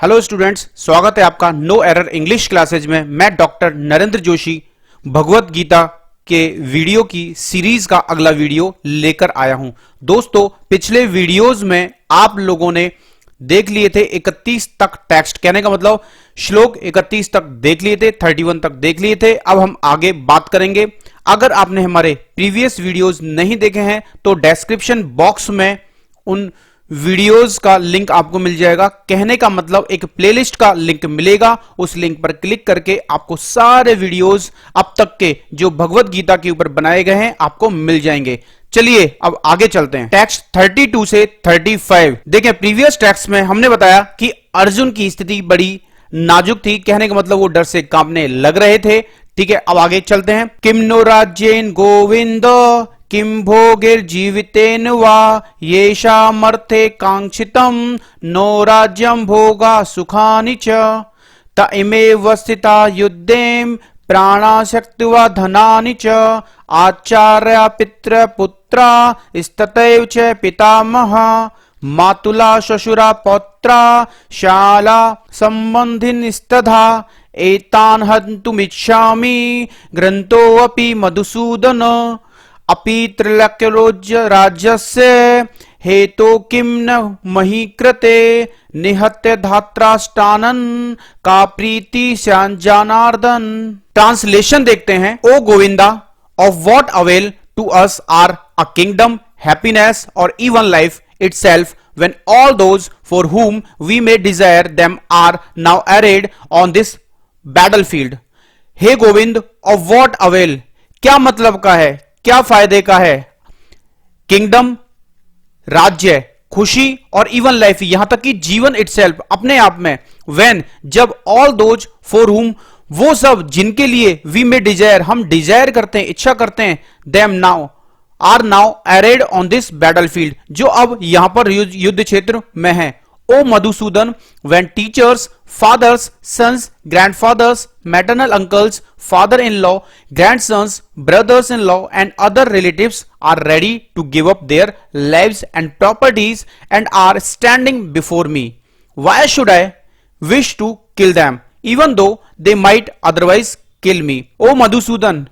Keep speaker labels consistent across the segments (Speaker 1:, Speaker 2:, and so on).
Speaker 1: Hello students, स्वागत है आपका नो एरर इंग्लिश क्लासेज में। मैं डॉक्टर नरेंद्र जोशी भगवत गीता के वीडियो की सीरीज का अगला वीडियो लेकर आया हूं। दोस्तों, पिछले वीडियोस में आप लोगों ने देख लिए थे 31 तक टेक्स्ट, कहने का मतलब श्लोक 31 तक देख लिए थे, 31 तक देख लिए थे। अब हम आगे बात करेंगे। अगर आपने हमारे प्रीवियस वीडियोस नहीं देखे हैं तो डिस्क्रिप्शन बॉक्स में उन वीडियोस का लिंक आपको मिल जाएगा। कहने का मतलब एक प्लेलिस्ट का लिंक मिलेगा, उस लिंक पर क्लिक करके आपको सारे वीडियोस अब तक के जो भगवत गीता के ऊपर बनाए गए हैं आपको मिल जाएंगे। चलिए अब आगे चलते हैं। टेक्स्ट 32 से 35 देखें। प्रीवियस टेक्स्ट में हमने बताया कि अर्जुन की स्थिति बड़ी नाजुक थी, कहने का मतलब वो डर से कांपने लग रहे थे। ठीक है, अब आगे चलते हैं। किम नो राज्येन गोविंद किम भोगिर्जीवितेन वा येषामर्थे कांक्षितम नो राज्यम भोगा सुखानि च त इमेव स्थिता युद्धेम प्राणाशक्तिवा धनानि च आचार्य पितृ पुत्रा स्ततैव च पितामह मातुला श्वशुरा पौत्रा शाला संबंधिनस्तथा एतान् हन्तुमिच्छामि ग्रन्थोऽपि मधुसूदन अपि त्रैलोक्यरोज्य राज्यस्य हेतो किम न मही कृते निहत्य धात्राष्टानन का प्रीति जनार्दन। ट्रांसलेशन देखते हैं। O Govinda, of what avail to us are a kingdom, happiness और even life itself when all those for whom we may desire them are now arrayed on this battlefield। हे गोविंद, of what avail, क्या मतलब का है, क्या फायदे का है। किंगडम, राज्य, खुशी और इवन लाइफ, यहां तक कि जीवन इटसेल्फ अपने आप में। when, जब all those for whom, वो सब जिनके लिए we may desire, हम डिजायर करते हैं, इच्छा करते हैं, them now are now arrayed on this battlefield, जो अब यहां पर युद्ध क्षेत्र में है। O Madhusudan, when teachers, fathers, sons, grandfathers, maternal uncles, father in law, grandsons, brothers in law and other relatives are ready to give up their lives and properties and are standing before me, why should I wish to kill them even though they might otherwise किल मी। ओ मधुसूदन,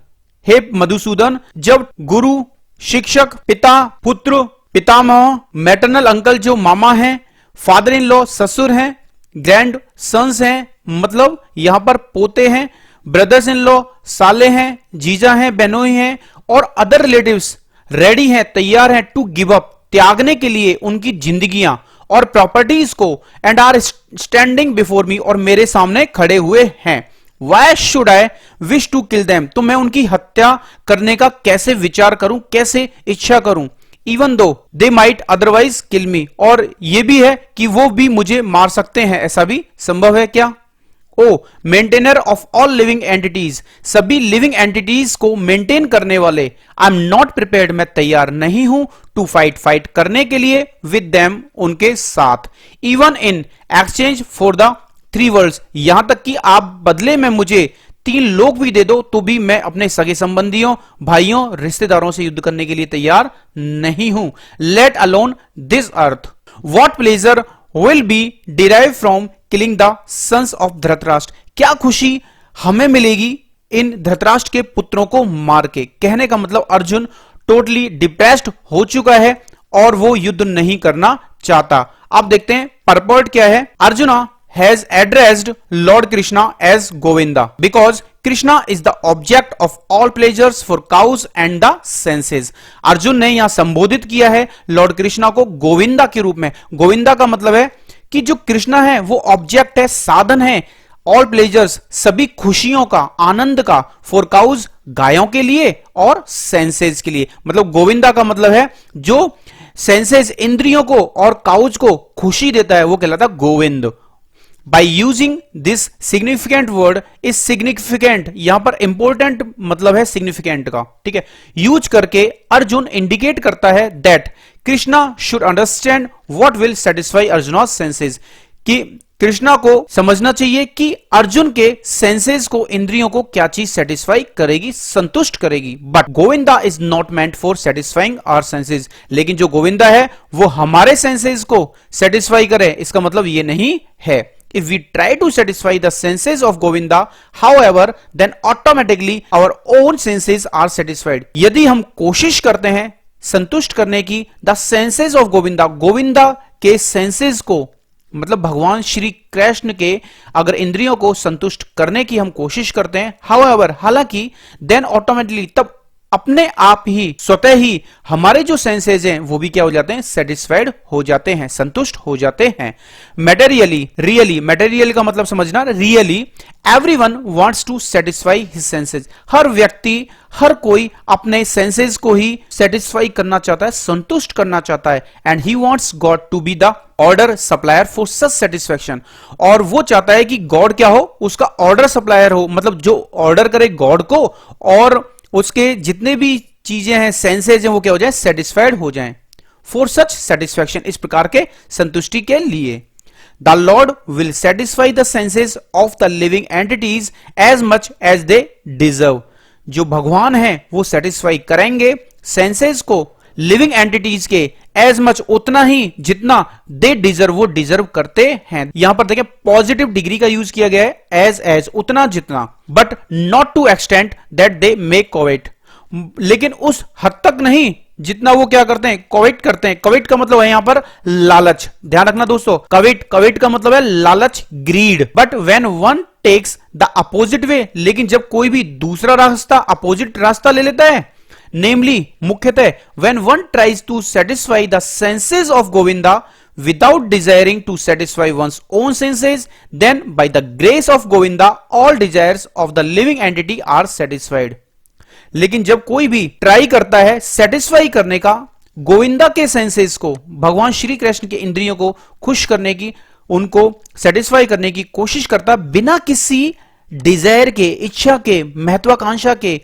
Speaker 1: हे मधुसूदन, जब गुरु, शिक्षक, पिता, पुत्र, पितामह, maternal uncle जो मामा हैं, father in law ससुर हैं, grand sons हैं मतलब यहां पर पोते हैं, ब्रदर्स इन लॉ साले हैं, जीजा हैं, बहनोई हैं और अदर रिलेटिव्स रेडी हैं, तैयार हैं टू गिव अप, त्यागने के लिए उनकी जिंदगियां और प्रॉपर्टीज को, and are standing before me, और मेरे सामने खड़े हुए हैं। Why should I wish to kill them, तो मैं उनकी हत्या करने का कैसे विचार करूं, कैसे इच्छा करूं। Even though they might otherwise kill me, और यह भी है कि वो भी मुझे मार सकते हैं, ऐसा भी संभव है क्या। O maintainer of all living entities, सभी लिविंग एंटिटीज को मेंटेन करने वाले। आई एम नॉट प्रिपेयर्ड, मैं तैयार नहीं हूं, टू फाइट करने के लिए, विद देम, उनके साथ, even in exchange for the 3 worlds, यहां तक कि आप बदले में मुझे 3 लोक भी दे दो तो भी मैं अपने सगे संबंधियों, भाइयों, रिश्तेदारों से युद्ध करने के लिए तैयार नहीं हूं। Let alone this earth, what pleasure will be derive from killing the sons of Dhritarashtra, क्या खुशी हमें मिलेगी इन धृतराष्ट्र के पुत्रों को मार के। कहने का मतलब अर्जुन टोटली डिप्रेस्ड हो चुका है और वो युद्ध नहीं करना चाहता। अब देखते हैं परपर्ट क्या है। Arjuna has addressed Lord Krishna as Govinda because Krishna is the object of all pleasures for cows and the senses। Arjun ने यहां संबोधित किया है लॉर्ड कृष्णा को गोविंदा के रूप में। गोविंदा का मतलब है कि जो कृष्णा है वो ऑब्जेक्ट है, साधन है, ऑल प्लेजर्स, सभी खुशियों का, आनंद का, फॉर काउज, गायों के लिए, और सेंसेस के लिए। मतलब गोविंदा का मतलब है जो सेंसेस, इंद्रियों को और काउज को खुशी देता है, वो कहलाता Govind. By using this significant word, इस significant यहां पर इंपॉर्टेंट मतलब है significant का, ठीक है, यूज करके अर्जुन इंडिकेट करता है that Krishna should understand what will satisfy Arjuna's senses, कि कृष्णा को समझना चाहिए कि अर्जुन के सेंसेस को, इंद्रियों को क्या चीज सेटिस्फाई करेगी, संतुष्ट करेगी। But Govinda is not meant for satisfying our senses, लेकिन जो गोविंदा है वो हमारे सेंसेस को सेटिस्फाई करे, इसका मतलब ये नहीं है। if we try to satisfy the senses of Govinda, however, then automatically our own senses are satisfied. यदि हम कोशिश करते हैं संतुष्ट करने की the senses of Govinda, Govinda के senses को, मतलब भगवान श्री कृष्ण के अगर इंद्रियों को संतुष्ट करने की हम कोशिश करते हैं, however, हालांकि then automatically, तब अपने आप ही स्वतः ही हमारे जो सेंसेज हैं वो भी क्या हो जाते हैं, सेटिस्फाइड हो जाते हैं, संतुष्ट हो जाते हैं. मेटेरियली, रियली, मेटेरियल का मतलब समझना, really everyone wants to satisfy his senses. हर व्यक्ति, हर कोई अपने सेंसेज को ही सेटिस्फाई करना चाहता है, संतुष्ट करना चाहता है. And he wants God to be the order supplier for such satisfaction. और वो चाहता है कि गॉड क्या हो, उसका ऑर्डर सप्लायर हो, मतलब जो ऑर्डर करे गॉड को और उसके जितने भी चीजें हैं, सेंसेज हैं, वो क्या हो जाए, सेटिस्फाइड हो जाएं. फॉर सच सेटिस्फैक्शन, इस प्रकार के संतुष्टि के लिए. The Lord will satisfy the senses of the living entities as much as they deserve. जो भगवान हैं वो सेटिस्फाई करेंगे सेंसेज को लिविंग एंटिटीज के एज मच, उतना ही जितना दे डिजर्व, वो डिजर्व करते हैं. यहां पर देखिए पॉजिटिव डिग्री का यूज किया गया है, एज उतना जितना, but not to extent that they make covet. लेकिन उस हद तक नहीं जितना वो क्या करते हैं, कोवेट करते हैं. कोवेट का मतलब है यहां पर लालच, ध्यान रखना दोस्तों. कवेट का मतलब है लालच, greed. But when one takes the opposite way, लेकिन जब कोई भी दूसरा रास्ता, अपोजिट रास्ता ले लेता है, namely मुख्यतः when one tries to satisfy the senses of Govinda without desiring to satisfy one's own senses, then by the grace of Govinda all desires of the living entity are satisfied. लेकिन जब कोई भी try करता है satisfy करने का गोविंदा के senses को, भगवान श्री कृष्ण के इंद्रियों को खुश करने की, उनको सेटिस्फाई करने की कोशिश करता बिना किसी डिजायर के, इच्छा के, महत्वाकांक्षा के,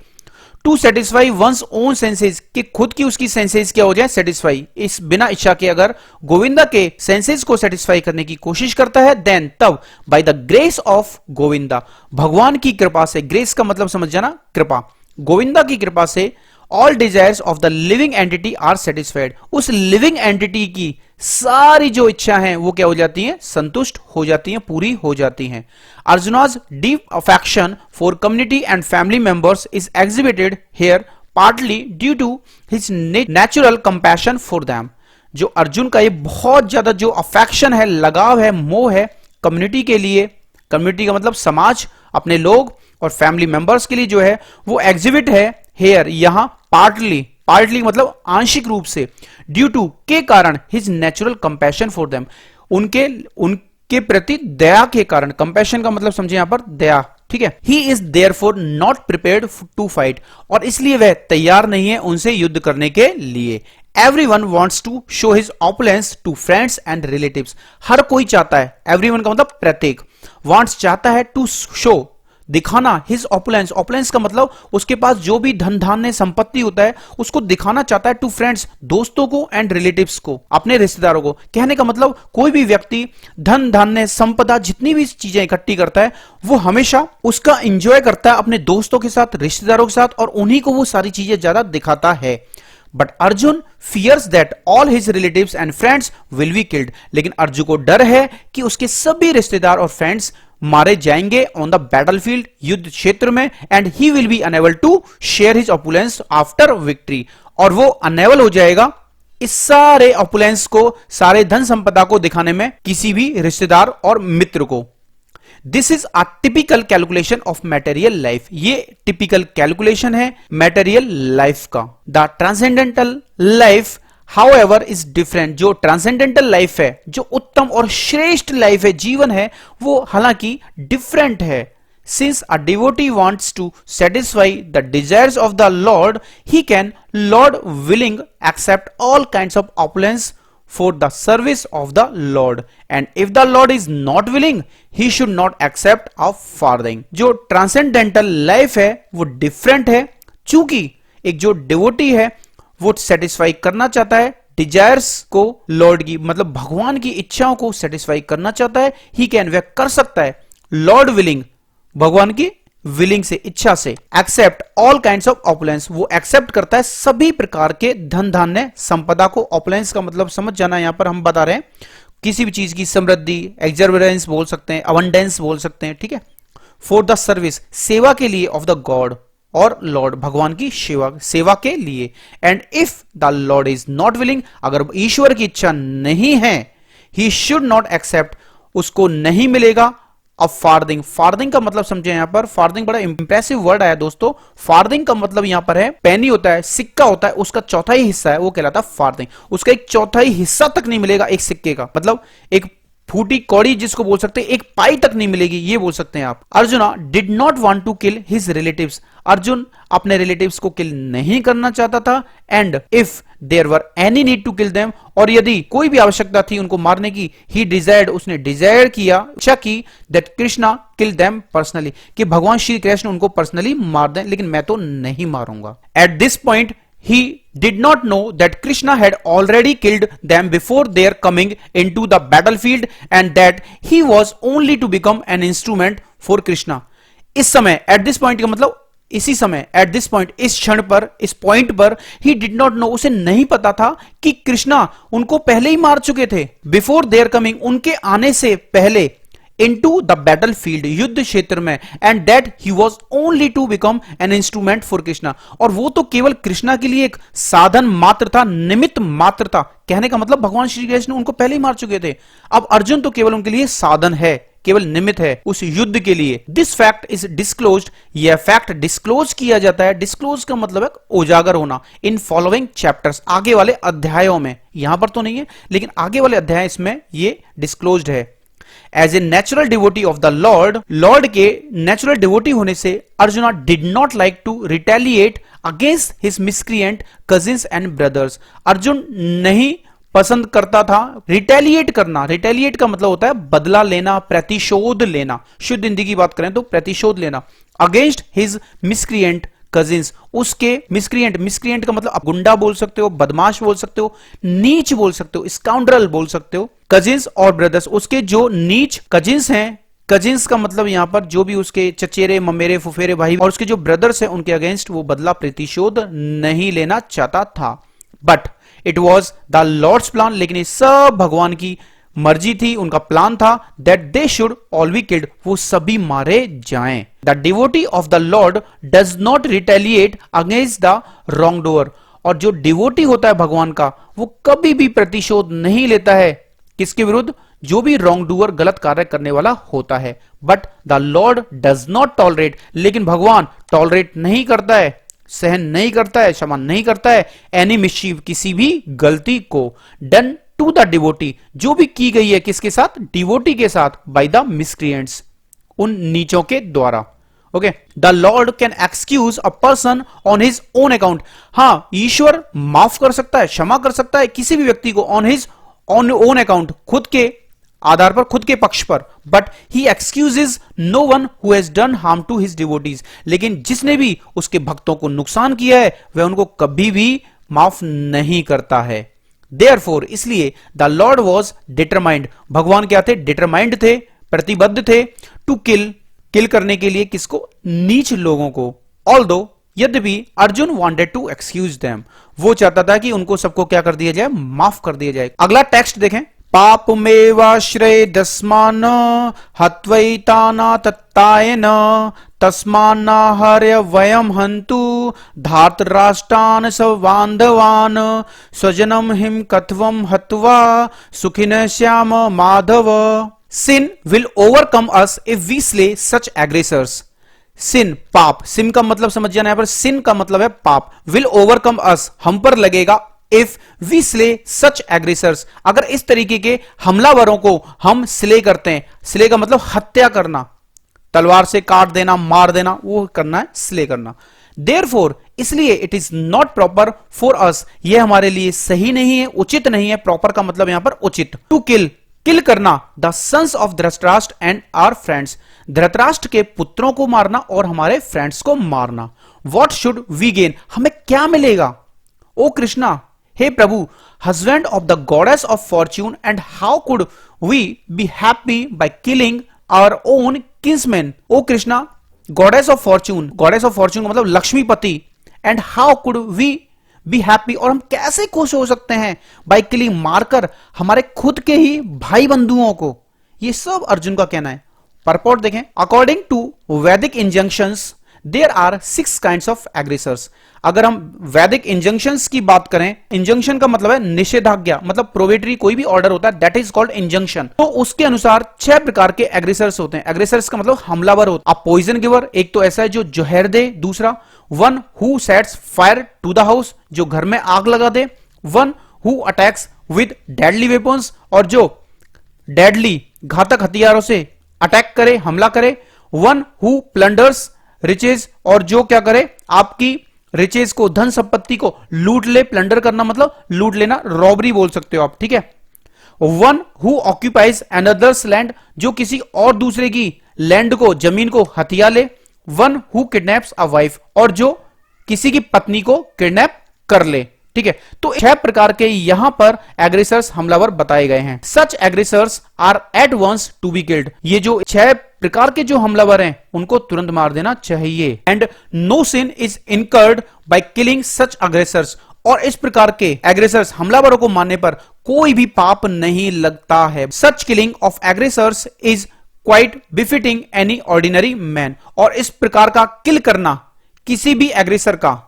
Speaker 1: to satisfy one's own senses, कि खुद की उसकी सेंसेज क्या हो जाए, सेटिस्फाई. इस बिना इच्छा के अगर गोविंदा के सेंसेज को सेटिस्फाई करने की कोशिश करता है, देन तब by the grace of Govinda, भगवान की कृपा से, ग्रेस का मतलब समझ जाना कृपा, गोविंदा की कृपा से all desires of the living entity are satisfied. उस लिविंग एंटिटी की सारी जो इच्छा है वो क्या हो जाती है, संतुष्ट हो जाती है, पूरी हो जाती हैं. Arjuna's deep affection for community and family members is exhibited here partly due to his natural compassion for them. जो अर्जुन का ये बहुत ज्यादा जो अफेक्शन है, लगाव है, मोह है कम्युनिटी के लिए, कम्युनिटी का मतलब समाज, अपने लोग और फैमिली मेंबर्स के लिए जो है वो एग्जिबिट है हेयर, यहां पार्टली मतलब आंशिक रूप से, ड्यू टू के कारण, his natural compassion for them, उनके प्रति दया के कारण. कंपैशन का मतलब समझे यहां पर दया, ठीक है. He is therefore not prepared to fight, और इसलिए वह तैयार नहीं है उनसे युद्ध करने के लिए. Everyone wants to show his opulence to friends and relatives. हर कोई चाहता है, एवरीवन का मतलब प्रत्येक, वांट्स चाहता है, टू शो दिखाना, हिज ऑपुलेंस, ऑपुलेंस का मतलब उसके पास जो भी धन धान्य संपत्ति होता है उसको दिखाना चाहता है, टू फ्रेंड्स, दोस्तों को, एंड रिलेटिव्स को, अपने रिश्तेदारों को. कहने का मतलब कोई भी व्यक्ति धन धान्य संपदा जितनी भी चीजें इकट्ठी करता है वो हमेशा उसका एंजॉय करता है अपने दोस्तों के साथ, रिश्तेदारों के साथ, और उन्हीं को वो सारी चीजें ज्यादा दिखाता है. But Arjun fears that all his relatives and friends will be killed. लेकिन अर्जुन को डर है कि उसके सभी रिश्तेदार और फ्रेंड्स मारे जाएंगे ऑन द बैटलफील्ड, युद्ध क्षेत्र में, and he will be unable to share his opulence after victory. और वो अनेबल हो जाएगा इस सारे ऑपुलेंस को, सारे धन संपदा को दिखाने में किसी भी रिश्तेदार और मित्र को. This is a typical calculation of material life. ये टिपिकल कैलकुलेशन है मैटेरियल लाइफ का. The transcendental life however is different. जो ट्रांसेंडेंटल लाइफ है, जो उत्तम और श्रेष्ठ लाइफ है, जीवन है, वो हालांकि डिफरेंट है. Since a devotee wants to satisfy the desires of the Lord, he can, Lord willing, accept all kinds of opulence for the service of the Lord, and if the Lord is not willing, he should not accept a farthing. जो transcendental life है वो different है, चूंकि एक जो devotee है वो satisfy करना चाहता है डिजायर्स को, लॉर्ड की मतलब भगवान की इच्छाओं को सेटिस्फाई करना चाहता है. ही कैन, वह कर सकता है, लॉर्ड विलिंग, भगवान की विलिंग से, इच्छा से, accept all kinds of opulence, वो एक्सेप्ट करता है सभी प्रकार के धन धान्य संपदा को. ऑपुलेंस का मतलब समझ जाना, यहां पर हम बता रहे हैं किसी भी चीज की समृद्धि, एक्सरबरेंस बोल सकते हैं, अबंडेंस बोल सकते हैं, ठीक है। फॉर द सर्विस, सेवा के लिए, ऑफ द गॉड और लॉर्ड, भगवान की सेवा के लिए। And if the Lord is not willing, अगर ईश्वर की इच्छा नहीं है, ही शुड नॉट एक्सेप्ट, उसको नहीं मिलेगा अब फार्दिंग। फार्दिंग का मतलब समझे यहां पर, फार्दिंग बड़ा इंप्रेसिव वर्ड आया दोस्तों। फार्दिंग का मतलब यहां पर है पेनी होता है, सिक्का होता है, उसका चौथाई हिस्सा है वो कहलाता है फार्दिंग। उसका एक चौथाई हिस्सा तक नहीं मिलेगा एक सिक्के का, मतलब एक फूटी कौड़ी जिसको बोल सकते हैं, एक पाई तक नहीं मिलेगी, ये बोल सकते हैं आप। Arjuna did not want to kill his relatives, Arjun अपने रिलेटिव्स को किल नहीं करना चाहता था। And if there were any need to kill them, और यदि कोई भी आवश्यकता थी उनको मारने की, ही डिजायर्ड, उसने डिजायर किया, इच्छा की, that Krishna kill them personally, कि भगवान श्री कृष्ण उनको पर्सनली मार दें, लेकिन मैं तो नहीं मारूंगा। At this point he did not know that Krishna had already killed them before their coming into the battlefield and that he was only to become an instrument for Krishna. इस समय at this point का मतलब इसी समय, at this point, इस क्षण पर, इस पॉइंट पर, he did not know, उसे नहीं पता था कि कृष्णा उनको पहले ही मार चुके थे, before their coming, उनके आने से पहले, into the battlefield, युद्ध क्षेत्र में, and that he was only to become an instrument for Krishna, और वो तो केवल कृष्णा के लिए एक साधन मात्र था, निमित्त मात्र था। कहने का मतलब भगवान श्री कृष्ण उनको पहले ही मार चुके थे, अब अर्जुन तो केवल उनके लिए साधन है, केवल निमित्त है उस युद्ध के लिए। दिस फैक्ट इज डिस्क्लोज्ड, यह फैक्ट डिस्क्लोज किया जाता है, डिस्क्लोज का मतलब है उजागर होना, इन फॉलोइंग चैप्टर्स, आगे वाले अध्यायों में, यहां पर तो नहीं है लेकिन आगे वाले अध्याय इसमें ये डिस्क्लोज्ड है। As a natural devotee of the Lord, Lord के नेचुरल डिवोटी होने से Arjuna did not like to retaliate against his miscreant cousins and brothers, Arjun नहीं पसंद करता था रिटेलिएट करना। रिटेलिएट का मतलब होता है बदला लेना, प्रतिशोध लेना, शुद्ध हिंदी की बात करें तो प्रतिशोध लेना। अगेंस्ट हिज मिसक्रिएंट कजिन्स, उसके मिसक्रिएंट, मिसक्रिएंट का मतलब आप गुंडा बोल सकते हो, बदमाश बोल सकते हो, नीच बोल सकते हो, स्काउंड्रल बोल सकते हो। कजिन्स और ब्रदर्स, उसके जो नीच कजिन्स हैं, कजिन्स का मतलब यहां पर जो भी उसके चचेरे ममेरे फुफेरे भाई, और उसके जो ब्रदर्स हैं उनके अगेंस्ट वो बदला प्रतिशोध नहीं लेना चाहता था। But it was the Lord's plan, लेकिन ये सब भगवान की मर्जी थी, उनका प्लान था, that they should all be killed, वो सभी मारे जाएं। The devotee of the Lord does not retaliate against the wrong doer, और जो डिवोटी होता है भगवान का वो कभी भी प्रतिशोध नहीं लेता है, किसके विरुद्ध? जो भी रॉन्ग डूअर, गलत कार्य करने वाला होता है। But the Lord does not tolerate, लेकिन भगवान टॉलरेट नहीं करता है, सहन नहीं करता है, क्षमा नहीं करता है, एनी मिस्चीव, किसी भी गलती को, डन टू द डिवोटी, जो भी की गई है किसके साथ? डिवोटी के साथ, बाय द मिसक्रिएंट्स, उन नीचों के द्वारा। Okay, the Lord can excuse a person on his own account, हां ईश्वर माफ कर सकता है, क्षमा कर सकता है किसी भी व्यक्ति को ऑन हिज ओन अकाउंट, खुद के आधार पर, खुद के पक्ष पर। But he excuses no one who has done harm to his devotees, लेकिन जिसने भी उसके भक्तों को नुकसान किया है वह उनको कभी भी माफ नहीं करता है। Therefore, इसलिए द लॉर्ड वॉज डिटरमाइंड, भगवान क्या थे? डिटरमाइंड थे, प्रतिबद्ध थे, टू किल करने के लिए किसको? नीच लोगों को। ऑल्दो, यद्यपि Arjun wanted to excuse them, वो चाहता था कि उनको सबको क्या कर दिया जाए? माफ कर दिया जाए। अगला टेक्स्ट देखें, पापमेवाश्रय दस्मान हत्वैताना तत्तायन तस्मान्न हर्य वयम हंतु धार्तराष्ट्रान् सबान्धवान् स्वजनम हिम कथवम हत्वा सुखिनः श्याम Madhava. Sin will overcome us if we slay such aggressors. Sin, पाप, सिन का मतलब समझ जाना, यहां पर सिन का मतलब है पाप। विल ओवरकम अस, हम पर लगेगा, इफ वी स्ले सच एग्रेसर्स, अगर इस तरीके के हमलावरों को हम स्ले करते हैं। स्ले का मतलब हत्या करना, तलवार से काट देना, मार देना, वो करना है स्ले करना। देयरफॉर, इसलिए it is not proper for us, ये हमारे लिए सही नहीं है, उचित नहीं है। प्रॉपर का मतलब यहां पर उचित। टू किल करना the sons of Dhritarashtra and our friends, Dhritarashtra के पुत्रों को मारना और हमारे फ्रेंड्स को मारना। व्हाट शुड वी गेन, हमें क्या मिलेगा? ओ कृष्णा, हे प्रभु, husband of the goddess of fortune, and how could we be happy by killing our own kinsman. O Krishna, goddess of fortune, goddess of fortune का मतलब Lakshmipati, and how could we be happy, और हम कैसे खुश हो सकते हैं बाय किलिंग, मारकर हमारे खुद के ही भाई बंधुओं को। ये सब अर्जुन का कहना है। परपोर्ट देखें, अकॉर्डिंग टू वैदिक injunctions there are 6 kinds of एग्रेसर्स। अगर हम वैदिक इंजंक्शंस की बात करें, इंजंक्शन का मतलब है निषेधाज्ञा, मतलब प्रोबेटरी कोई भी ऑर्डर होता है दैट इज कॉल्ड इंजंक्शन। तो उसके अनुसार 6 प्रकार के एग्रेसर्स होते हैं। एग्रेसर्स का मतलब हमलावर होता है। पॉइजन गिवर, एक तो ऐसा है जो जहर दे, दूसरा one who sets fire to the house, जो घर में आग लगा दे, one who attacks with deadly weapons, और जो डेडली घातक हथियारों से अटैक करे, हमला करे, वन हु प्लंडर्स रिचेज, और जो क्या करे आपकी रिचेज को, धन संपत्ति को लूट ले। प्लंडर करना मतलब लूट लेना, रॉबरी बोल सकते हो आप, ठीक है। One who occupies another's land, जो किसी और दूसरे की लैंड को, जमीन को हथिया ले। One who kidnaps a wife, और जो किसी की पत्नी को किडनैप कर ले, ठीक है। तो 6 प्रकार के यहां पर एग्रेसर्स, हमलावर बताए गए हैं। Such aggressors are at once to be killed, ये जो 6 प्रकार के जो हमलावर हैं उनको तुरंत मार देना चाहिए। And no sin is incurred by killing such aggressors, और इस प्रकार के एग्रेसर्स, हमलावरों को मारने पर कोई भी पाप नहीं लगता है। Such killing of aggressors is quite befitting any ordinary man, और इस प्रकार का किल करना किसी भी एग्रेसर का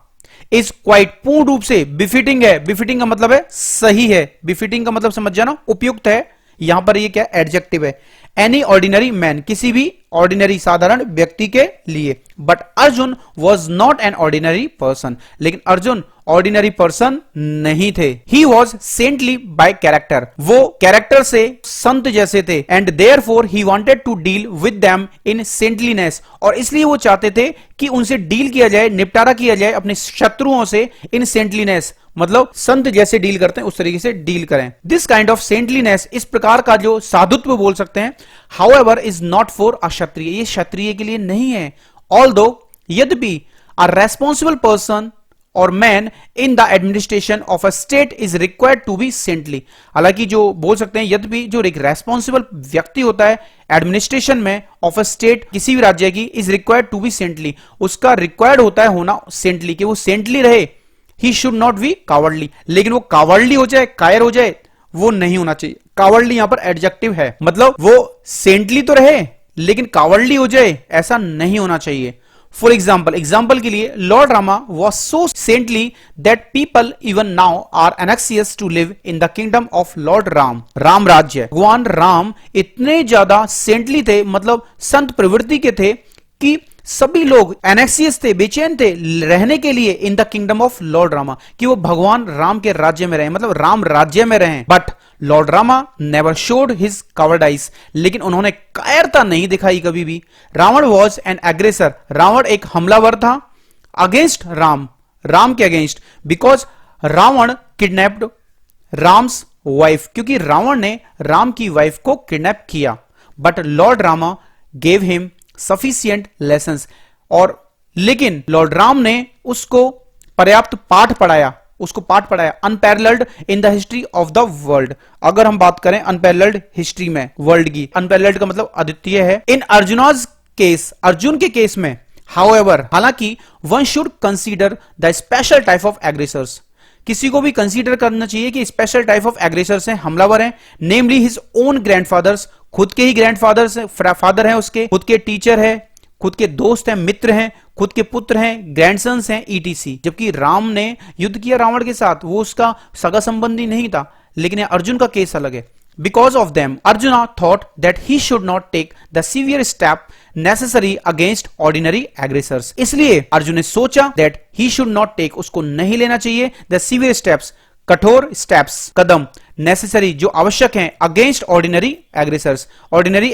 Speaker 1: इज क्वाइट, पूर्ण रूप से बिफिटिंग है। बिफिटिंग का मतलब है सही है, बिफिटिंग का मतलब समझ जाना, उपयुक्त है। यहां पर ये क्या एडजेक्टिव है। एनी ऑर्डिनरी मैन, किसी भी ऑर्डिनरी साधारण व्यक्ति के लिए। But Arjun was not an ordinary person, लेकिन अर्जुन ऑर्डिनरी पर्सन नहीं थे। He was saintly by character, वो कैरेक्टर से संत जैसे थे। And therefore he wanted to deal with them in saintliness, और इसलिए वो चाहते थे कि उनसे डील किया जाए, निपटारा किया जाए अपने शत्रुओं से इन सेंटलीनेस, मतलब संत जैसे डील करते हैं उस तरीके से डील करें। दिस काइंड ऑफ सेंटलीनेस, इस प्रकार का जो साधुत्व बोल सकते हैं, however is not for a kshatriya, ये क्षत्रिय के लिए नहीं है। ऑल्दो, यद्यपि अ रेस्पॉन्सिबल पर्सन और man in the administration of a state is required to be saintly, हालांकि जो बोल सकते हैं यद्यपि जो एक रेस्पॉन्सिबल व्यक्ति होता है एडमिनिस्ट्रेशन में ऑफ अ स्टेट, किसी भी राज्य की, is required to be saintly, उसका रिक्वायर्ड होता है होना सेंटली, कि वो सेंटली रहे। He should not be cowardly, लेकिन वो कावर्डली हो जाए, कायर हो जाए, वो नहीं होना चाहिए। कावर्डली यहां पर एडजेक्टिव है, मतलब वो सेंटली तो रहे लेकिन कावर्डली हो जाए, ऐसा नहीं होना चाहिए। फॉर एग्जाम्पल के लिए, Lord Rama was so saintly that people even now are anxious to live in the kingdom of Lord Ram, Ram राज्य। भगवान राम इतने ज्यादा सेंटली थे, मतलब संत प्रवृत्ति के थे, कि सभी लोग एनेक्सियस थे, बेचैन थे रहने के लिए इन the kingdom of Lord Rama, कि वो भगवान राम के राज्य में रहे, मतलब राम राज्य में रहे। But Lord Rama never showed his cowardice, लेकिन उन्होंने कायरता नहीं दिखाई कभी भी। Ravana was an aggressor, Ravana एक हमलावर था, अगेंस्ट राम, राम के against, because Ravana kidnapped Ram's wife, क्योंकि रावण ने राम की वाइफ को किडनैप किया। But Lord Rama gave him sufficient lessons, और लेकिन लॉर्ड राम ने उसको पर्याप्त पाठ पढ़ाया, उसको पाठ पढ़ाया। Unparalleled in the history of the world, अगर हम बात करें अनपैरेलल्ड हिस्ट्री में वर्ल्ड की, अनपैरेलल्ड का मतलब अद्वितीय है। इन अर्जुनाज केस, अर्जुन के केस में, हाउएवर, हालांकि one should consider the special type of aggressors, किसी को भी कंसीडर करना चाहिए कि स्पेशल टाइप ऑफ एग्रेसर्स हैं, हमलावर हैं, नेमली हिज ओन ग्रैंडफादर्स, खुद के ही ग्रैंडफादर्स फादर हैं उसके, खुद के टीचर है, खुद के दोस्त हैं, मित्र हैं, खुद के पुत्र हैं, ग्रैंडसन्स हैं, ईटीसी। जबकि राम ने युद्ध किया रावण के साथ, वो उसका सगा संबंधी नहीं था, लेकिन अर्जुन का केस अलग है। Because of them Arjuna thought that he should not take the severe step necessary against ordinary aggressors, इसलिए अर्जुन ने सोचा that he should not take, उसको नहीं लेना चाहिए, द सीवियर स्टेप्स, कठोर स्टेप्स, कदम, नेसेसरी जो आवश्यक हैं, अगेंस्ट ऑर्डिनरी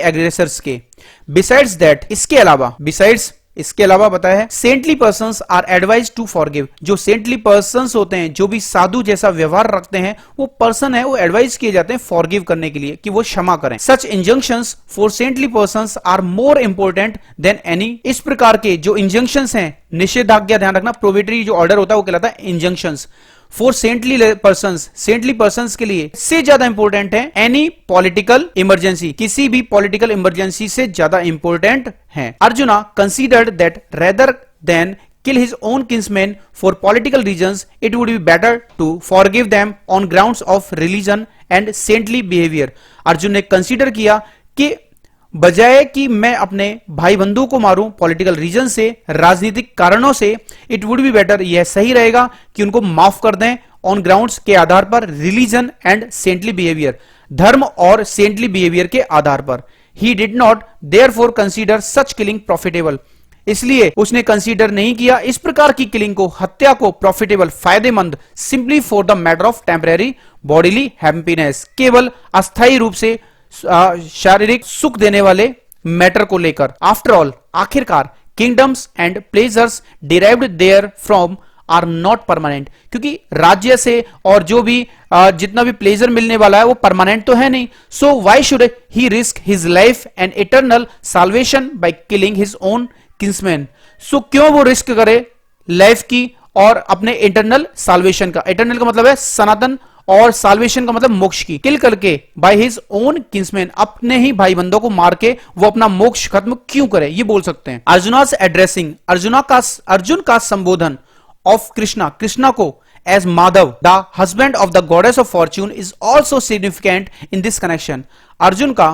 Speaker 1: एग्रेसर्स के। बिसाइड्स दैट, इसके अलावा, बिसाइड्स इसके अलावा बताया है, saintly persons are advise to forgive, जो सेंटली पर्संस होते हैं, जो भी साधु जैसा व्यवहार रखते हैं, वो पर्सन है, वो एडवाइज किए जाते हैं फॉरगिव करने के लिए, कि वो क्षमा करें। Such injunctions for saintly persons are more important than any, इस प्रकार के जो इंजंक्शंस हैं, निषेधाज्ञा, ध्यान रखना, प्रोबेटरी जो ऑर्डर होता है वो कहलाता है इंजंक्शंस। फॉर सेंटली पर्संस के लिए से ज्यादा इंपॉर्टेंट है एनी पॉलिटिकल इमरजेंसी, किसी भी पॉलिटिकल इमरजेंसी से ज्यादा इंपॉर्टेंट है। Arjuna considered that rather than kill his own kinsmen for political reasons, it would be better to forgive them on grounds of religion and saintly behavior. Arjun ने consider किया कि बजाय कि मैं अपने भाई बंधु को मारूं पॉलिटिकल रीजन से, राजनीतिक कारणों से, इट वुड बी बेटर, यह सही रहेगा कि उनको माफ कर दें ऑन ग्राउंड्स के आधार पर, रिलीजन एंड सेंटली बिहेवियर, धर्म और सेंटली बिहेवियर के आधार पर. He did not therefore consider such killing profitable, इसलिए उसने कंसीडर नहीं किया इस प्रकार की किलिंग को, हत्या को प्रॉफिटेबल, फायदेमंद, simply for the matter of temporary bodily happiness, केवल अस्थायी रूप से शारीरिक सुख देने वाले मैटर को लेकर. आफ्टर ऑल, आखिरकार, kingdoms and pleasures derived there from are not permanent, क्योंकि राज्य से और जो भी जितना भी प्लेजर मिलने वाला है वो परमानेंट तो है नहीं. So why should he risk his life and eternal salvation by killing his own kinsman. So क्यों वो रिस्क करे लाइफ की और अपने इंटरनल साल्वेशन का. इंटरनल का मतलब है सनातन और साल्वेशन का मतलब मोक्ष की. किल करके बाय हिज ओन किंसमैन, अपने ही भाई बंधों को मार के वो अपना मोक्ष खत्म क्यों करे, ये बोल सकते हैं. अर्जुनास एड्रेसिंग, अर्जुन का संबोधन ऑफ कृष्णा, कृष्णा को as Madhav the husband of the goddess of fortune is also significant in this connection. Arjun का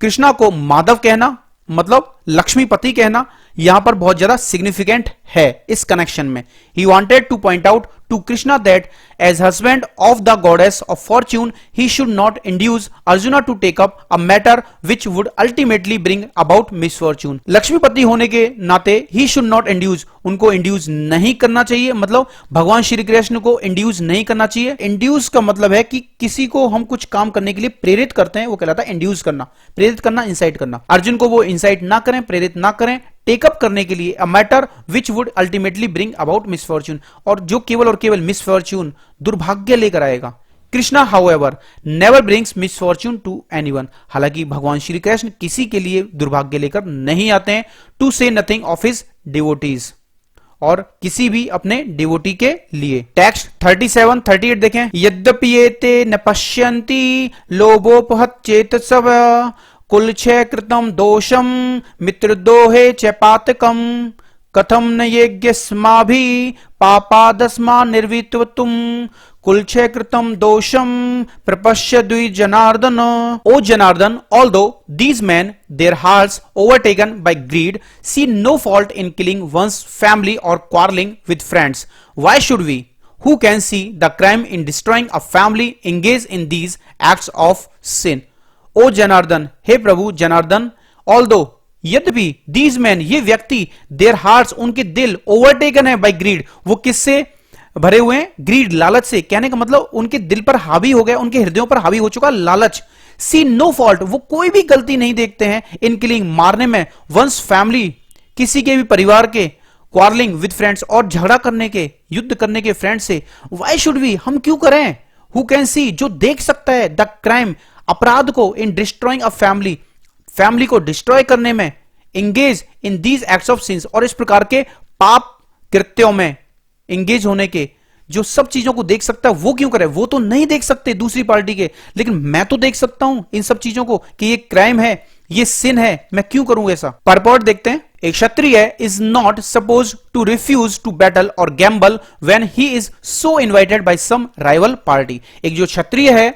Speaker 1: कृष्णा को माधव कहना मतलब लक्ष्मीपति कहना यहां पर बहुत ज्यादा सिग्निफिकेंट है इस कनेक्शन में. ही wanted two point out to Krishna that as husband of the goddess of fortune he should not induce Arjuna to take up a matter which would ultimately bring about misfortune. Lakshmipati होने के नाते he should not induce, उनको induce नहीं करना चाहिए, मतलब भगवान श्री कृष्ण को इंड्यूस नहीं करना चाहिए. इंड्यूस का मतलब है कि किसी को हम कुछ काम करने के लिए प्रेरित करते हैं, वो कहलाता है इंड्यूस करना, प्रेरित करना, इंसाइट करना. अर्जुन को वो इंसाइट ना करें, प्रेरित ना करें टेकअप करने के लिए a matter which would ultimately bring about misfortune, और जो केवल और केवल मिसफॉर्च्यून, दुर्भाग्य लेकर आएगा. Krishna however never brings misfortune to anyone, हालांकि भगवान श्री कृष्ण किसी के लिए दुर्भाग्य लेकर नहीं आते हैं. टू से नथिंग ऑफ हिज डिवोटीज, और किसी भी अपने डिवोटी के लिए. टेक्स्ट 37-38 देखें. यद्यपि एते न पश्यन्ति लोभोपहत चेतसव कुलक्षय कृतम दोषम मित्रद्रोहे च पातकम कथम न यज्ञस्माभि पापादस्मा निर्वित्वतुम कुलक्षय कृतम दोषम प्रपश्य द्वि जनार्दन. ओ Janardan, although these men, their hearts overtaken by greed, see no fault in killing one's family or quarreling with friends. Why should we, who can see the crime in destroying a family, engage in these acts of sin? O Janardan, हे प्रभु Janardan, although यद्यपि, these men ये व्यक्ति, there hearts उनके दिल, overtaken है bye grid, वो किससे भरे हुए हैं, ग्रीड लालच से. कहने का मतलब उनके दिल पर हावी हो गया, उनके हृदयों पर हावी हो चुका लालच. सी नो फॉल्ट, वो कोई भी गलती नहीं देखते हैं इन किलिंग, मारने में, वंस फैमिली, किसी के भी परिवार के, क्वारलिंग विद फ्रेंड्स, और झगड़ा करने के, युद्ध करने के फ्रेंड से. वाई शुड वी, हम क्यों करें. हु कैन सी, जो देख सकता है, द क्राइम, अपराध को, इन डिस्ट्रॉइंग अ फैमिली, फैमिली को डिस्ट्रॉय करने में, engage in these acts of since, और इस प्रकार के पाप कृत्यों में एंगेज होने के, जो सब चीजों को देख सकता है वो क्यों करे. वो तो नहीं देख सकते दूसरी पार्टी के, लेकिन मैं तो देख सकता हूं इन सब चीजों को कि ये क्राइम है, ये सिन है, मैं क्यों करूं ऐसा. परपोर्ट देखते हैं. एक kshatriya is not suppose to refuse to battle or gamble when he is so invited by some rival party. एक जो क्षत्रिय है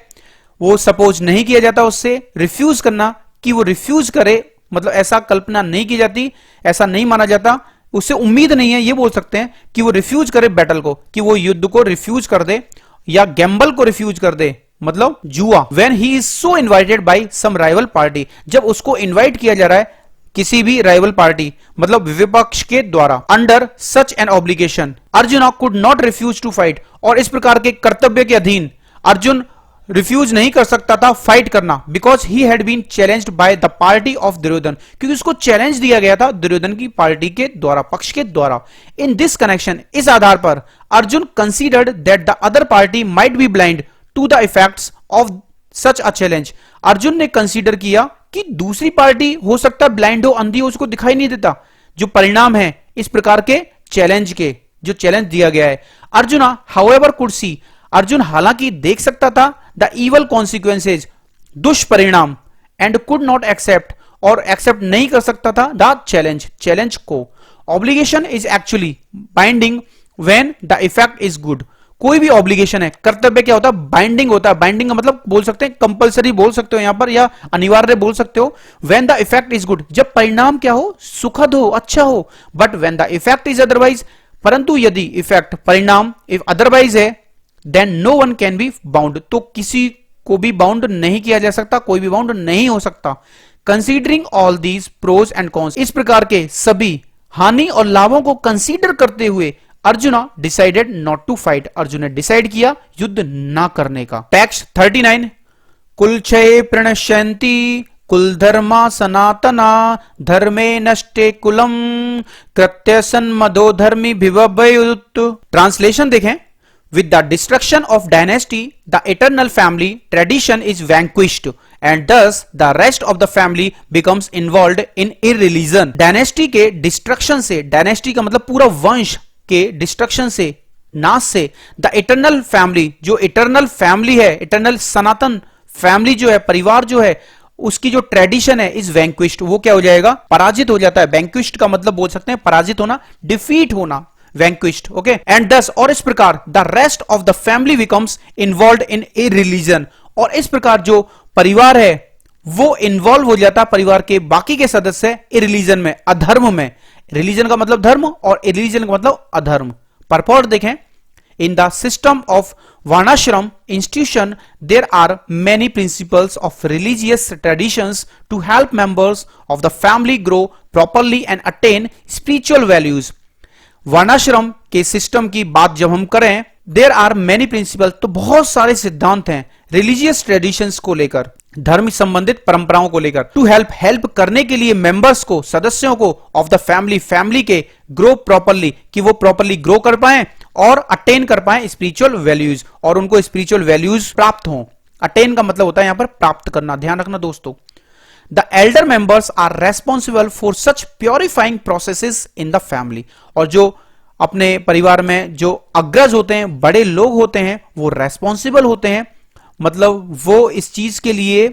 Speaker 1: वो सपोज नहीं किया जाता उससे रिफ्यूज करना, कि वो रिफ्यूज करे, मतलब ऐसा कल्पना नहीं की जाती, ऐसा नहीं माना जाता, उससे उम्मीद नहीं है, ये बोल सकते हैं कि वो रिफ्यूज करे बैटल को, कि वो युद्ध को रिफ्यूज कर दे, या गैम्बल को रिफ्यूज कर दे, मतलब जुआ. When he is so invited by some rival party, जब उसको इन्वाइट किया जा रहा है किसी भी राइवल पार्टी, मतलब विपक्ष के द्वारा. Under such an obligation Arjun could not refuse to fight, और इस प्रकार के कर्तव्य के अधीन अर्जुन रिफ्यूज नहीं कर सकता था फाइट करना, because he had been challenged by the party of Duryodhan, क्योंकि उसको चैलेंज दिया गया था दुर्योधन की पार्टी के द्वारा, पक्ष के द्वारा. इन दिस कनेक्शन, इस आधार पर Arjun considered that the other party might be blind to the effects of such a challenge. Arjun ने कंसीडर किया कि दूसरी पार्टी हो सकता है ब्लाइंड हो, अंधी हो, उसको दिखाई नहीं देता जो परिणाम है इस प्रकार के चैलेंज के, जो चैलेंज दिया गया है. Arjuna however could see, Arjun हालांकि देख सकता था द इवल कॉन्सिक्वेंसेज, दुष्परिणाम, एंड कुड नॉट एक्सेप्ट, और एक्सेप्ट नहीं कर सकता था द चैलेंज, चैलेंज को. Obligation is actually binding when the effect is good. कोई भी ऑब्लिगेशन है, कर्तव्य क्या होता है, बाइंडिंग होता है। बाइंडिंग का मतलब बोल सकते हैं कंपलसरी बोल सकते हो यहां पर, या अनिवार्य बोल सकते हो। When the effect is good, जब परिणाम क्या हो, सुखद हो, अच्छा हो। But when the effect is otherwise, परंतु यदि इफेक्ट परिणाम इफ अदरवाइज है, then no one can be bound, तो किसी को भी बाउंड नहीं किया जा सकता, कोई भी बाउंड नहीं हो सकता। Considering all these pros and cons, इस प्रकार के सभी हानि और लाभों को कंसीडर करते हुए Arjuna decided not to fight, Arjun ने डिसाइड किया युद्ध ना करने का। टेक्स्ट 39, कुलक्षये प्रणश्यन्ति कुल धर्मा सनातना धर्मे नष्टे कुलम कृत्य सन्मदो धर्मी भिवभयुत। ट्रांसलेशन देखें, with the destruction of dynasty the eternal family tradition is vanquished and thus the rest of the family becomes involved in irreligion। Dynasty के डिस्ट्रक्शन से, डायनेस्टी का मतलब पूरा वंश के डिस्ट्रक्शन से, नाश से, द इटरनल फैमिली, जो इटरनल फैमिली है, इटरनल सनातन फैमिली जो है, परिवार जो है, उसकी जो ट्रेडिशन है इज वैंक्विश्ड, वो क्या हो जाएगा, पराजित हो जाता है। वैंक्विश्ड का मतलब बोल सकते हैं पराजित होना, डिफीट होना, वैंक्विश्ड। ओके, एंड दस, और इस प्रकार the rest of the family becomes involve in A religion, और इस प्रकार जो परिवार है वो इन्वॉल्व हो जाता है, परिवार के बाकी के सदस्य ए रिलीजन में, अधर्म में। रिलीजन का मतलब धर्म और रिलीजन का मतलब अधर्म। परपोर्ट देखें, in the system of varnashrama institution there are many principles of religious traditions to help members of the family grow properly and attain spiritual values. Varnashrama के सिस्टम की बात जब हम करें, देर आर मेनी प्रिंसिपल, तो बहुत सारे सिद्धांत हैं रिलीजियस ट्रेडिशंस को लेकर, धर्म संबंधित परंपराओं को लेकर, टू हेल्प करने के लिए मेंबर्स को, सदस्यों को, ऑफ द फैमिली के ग्रो प्रॉपरली, कि वो प्रॉपरली ग्रो कर पाए और अटेन कर पाए स्पिरिचुअल वैल्यूज, और उनको स्पिरिचुअल वैल्यूज प्राप्त हों। अटेन का मतलब होता है यहां पर प्राप्त करना, ध्यान रखना दोस्तों। The elder members are responsible for such purifying processes in the family, और जो अपने परिवार में जो अग्रज होते हैं, बड़े लोग होते हैं, वो रेस्पॉन्सिबल होते हैं, मतलब वो इस चीज के लिए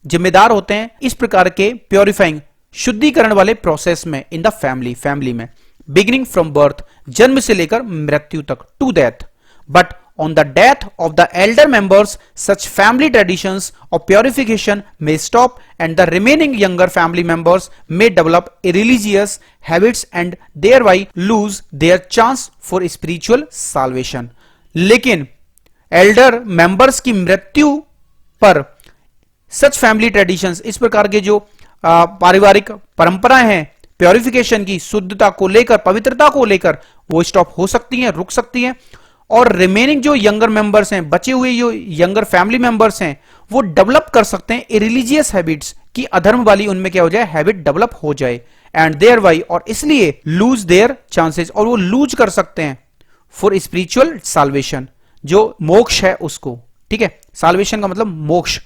Speaker 1: जिम्मेदार होते हैं, इस प्रकार के प्योरीफाइंग, शुद्धिकरण वाले प्रोसेस में इन द फैमिली में, बिगिनिंग फ्रॉम बर्थ, जन्म से लेकर मृत्यु तक, to death. But on the death of the elder members such family traditions of purification may stop and the remaining younger family members may develop irreligious habits and thereby lose their chance for spiritual salvation। लेकिन elder members की मृत्यु पर such family traditions, इस प्रकार के जो पारिवारिक परंपराएं हैं प्योरिफिकेशन की, शुद्धता को लेकर, पवित्रता को लेकर, वो स्टॉप हो सकती हैं, रुक सकती हैं, और रिमेनिंग जो यंगर मेंबर्स हैं, बचे हुए जो यंगर फैमिली मेंबर्स हैं, वो डेवलप कर सकते हैं रिलीजियस हैबिट्स की, अधर्म वाली उनमें क्या हो जाए, हैबिट डेवलप हो जाए, एंड देयर वाई, और इसलिए लूज देयर चांसेस, और वो लूज कर सकते हैं फॉर स्पिरिचुअल साल्वेशन, जो मोक्ष है उसको। ठीक है, साल्वेशन का मतलब मोक्ष,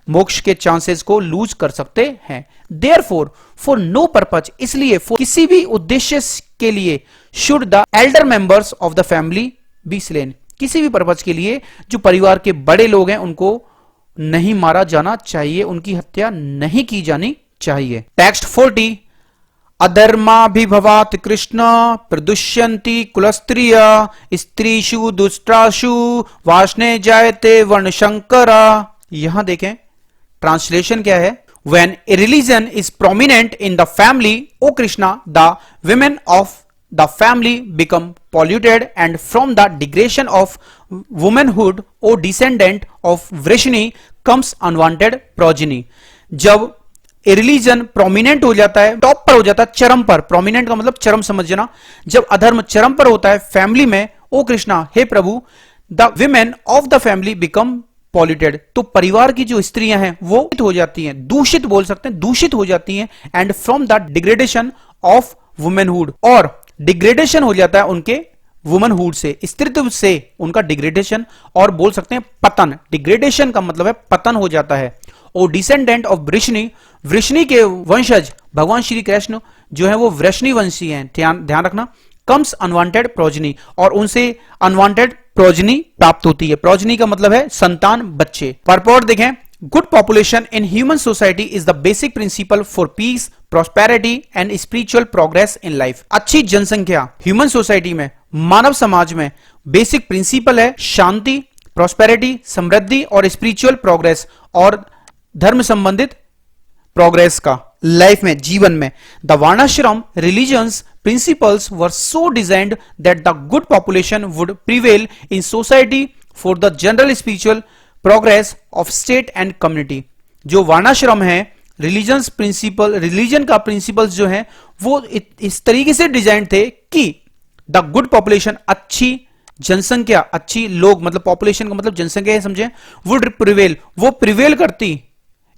Speaker 1: मोक्ष के चांसेस को लूज कर सकते हैं। देयरफॉर फॉर नो पर्पज, इसलिए किसी भी उद्देश्य के लिए, should the Elder members of the family be slain, किसी भी पर्पज के लिए जो परिवार के बड़े लोग हैं उनको नहीं मारा जाना चाहिए, उनकी हत्या नहीं की जानी चाहिए। टेक्स्ट 40, अधर्माभिभवात् कृष्ण प्रदुष्यन्ति कुलस्त्रिया स्त्रीषु दुष्टाशु वासने जायते वर्णशंकरा। यहां देखें ट्रांसलेशन क्या है, when a religion is prominent in the family O Krishna the women of the family become polluted and from the degradation of womanhood or descendant of Vrishni comes unwanted progeny। जब religion prominent हो जाता है, top पर हो जाता है, चरम पर, प्रोमिनेंट का मतलब चरम समझना, जब अधर्म चरम पर होता है फैमिली में, ओ कृष्णा हे प्रभु, the women of the family become polluted, तो परिवार की जो स्त्रियां हैं वो हो जाती हैं, दूषित बोल सकते हैं, दूषित हो जाती हैं, and from the degradation of womanhood, और डिग्रेडेशन हो जाता है उनके वुमनहुड से, स्त्रीत्व से उनका डिग्रेडेशन, और बोल सकते हैं पतन, डिग्रेडेशन का मतलब है पतन हो जाता है। और डिसेंडेंट ऑफ वृष्णि, वृष्णि के वंशज भगवान श्री कृष्ण जो है वो वृष्णि वंशी हैं, ध्यान रखना, कम्स अनवांटेड प्रोजनी, और उनसे अनवांटेड प्रोजनी प्राप्त होती है। प्रोजनी का मतलब है संतान, बच्चे। परपोर्ट देखें, good population in human society is the basic principle for piece, prosperity and spiritual progress in life. अच्छी जनसंख्या ह्यूमन सोसाइटी में, मानव समाज में बेसिक प्रिंसिपल है शांति, प्रॉस्पेरिटी, समृद्धि और स्पिरिचुअल प्रोग्रेस और धर्म संबंधित प्रोग्रेस का लाइफ में, जीवन में। द वर्णाश्रम religions principles were so designed that the good population would prevail in society for the general spiritual progress of state and community. जो वर्णाश्रम है, रिलीजन प्रिंसिपल, रिलीजन का प्रिंसिपल्स जो है वो इस तरीके से डिजाइन थे कि द गुड पॉपुलेशन, अच्छी जनसंख्या, अच्छी लोग, मतलब पॉपुलेशन का मतलब जनसंख्या है, समझे, वुड प्रिवेल, वो प्रिवेल करती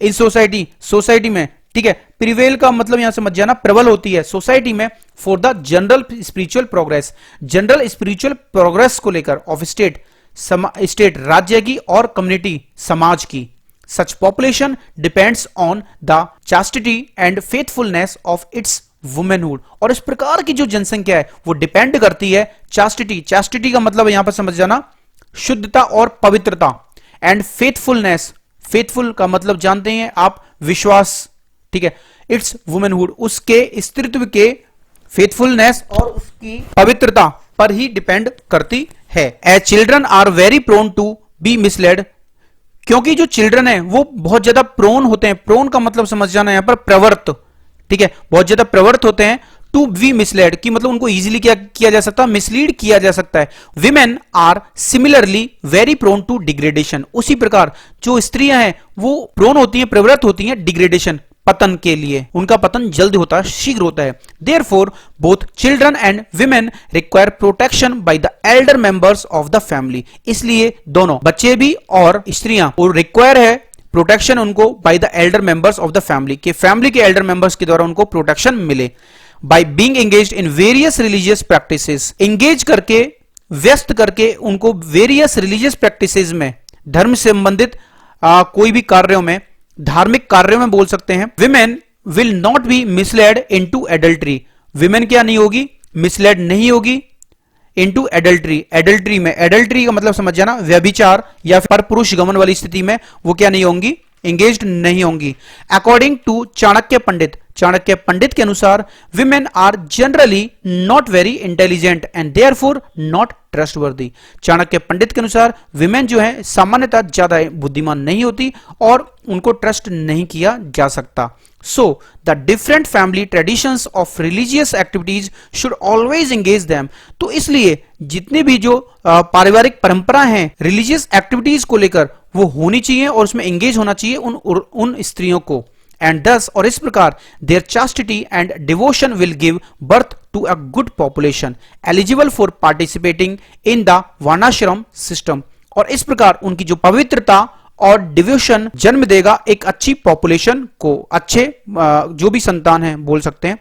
Speaker 1: इन सोसाइटी, सोसाइटी में, ठीक है। प्रिवेल का मतलब यहां समझ जाना, प्रबल होती है सोसाइटी में for the general spiritual progress, general spiritual progress को लेकर ऑफ स्टेट, स्टेट राज्य की और कम्युनिटी समाज की। Such population depends on the chastity and faithfulness of its womanhood. और इस प्रकार की जो जनसंख्या है वो डिपेंड करती है चास्टिटी, चास्टिटी का मतलब यहां पर समझ जाना शुद्धता और पवित्रता, एंड फेथफुलनेस, फेथफुल का मतलब जानते हैं आप विश्वास, ठीक है, इट्स वुमेनहुड, उसके स्त्रीत्व के फेथफुलनेस और उसकी पवित्रता पर ही डिपेंड करती है। As children are very prone to be misled, क्योंकि जो चिल्ड्रन है वो बहुत ज्यादा प्रोन होते हैं, प्रोन का मतलब समझ जाना यहां पर प्रवृत्त, ठीक है, बहुत ज्यादा प्रवृत्त होते हैं टू बी मिसलेड, की मतलब उनको इजीली क्या किया जा सकता है, मिसलीड किया जा सकता है। Women are similarly very prone to degradation, उसी प्रकार जो स्त्रियां हैं वो प्रोन होती हैं, प्रवृत्त होती हैं डिग्रेडेशन, पतन के लिए, उनका पतन जल्द होता है, शीघ्र होता है। Therefore both children and women require protection by the Elder members of the family, इसलिए दोनों बच्चे भी और स्त्रियां रिक्वायर है प्रोटेक्शन उनको by the Elder members of the family, के फैमिली के एल्डर मेंबर्स के द्वारा उनको प्रोटेक्शन मिले। By being engaged in various religious practices, engage करके, व्यस्त करके उनको वेरियस रिलीजियस प्रैक्टिसेस में, धर्म से संबंधित कोई भी कार्यों में, धार्मिक कार्यों में बोल सकते हैं। Women will not be misled into adultery, women क्या नहीं होगी, मिसलेड नहीं होगी इनटू एडल्ट्री, एडल्ट्री में, एडल्ट्री का मतलब समझ जाना व्यभिचार या पर पुरुष गमन वाली स्थिति में वो क्या नहीं होंगी, एंगेज्ड नहीं होंगी। अकॉर्डिंग टू चाणक्य पंडित, चाणक्य पंडित के अनुसार women are generally not very intelligent and therefore not trustworthy, Chanakya Pandit के अनुसार विमेन जो है सामान्यतः ज्यादा बुद्धिमान नहीं होती और उनको ट्रस्ट नहीं किया जा सकता। So the different family traditions of religious activities should always engage them, तो इसलिए जितने भी जो पारिवारिक परंपरा हैं रिलीजियस एक्टिविटीज को लेकर वो होनी चाहिए और उसमें एंगेज होना चाहिए उन स्त्रियों को। एंड दस, और इस प्रकार their chastity and devotion will give birth to a good population eligible for participating in the varnashrama system, और इस प्रकार उनकी जो पवित्रता और डिवोशन जन्म देगा एक अच्छी पॉपुलेशन को, अच्छे जो भी संतान है बोल सकते हैं,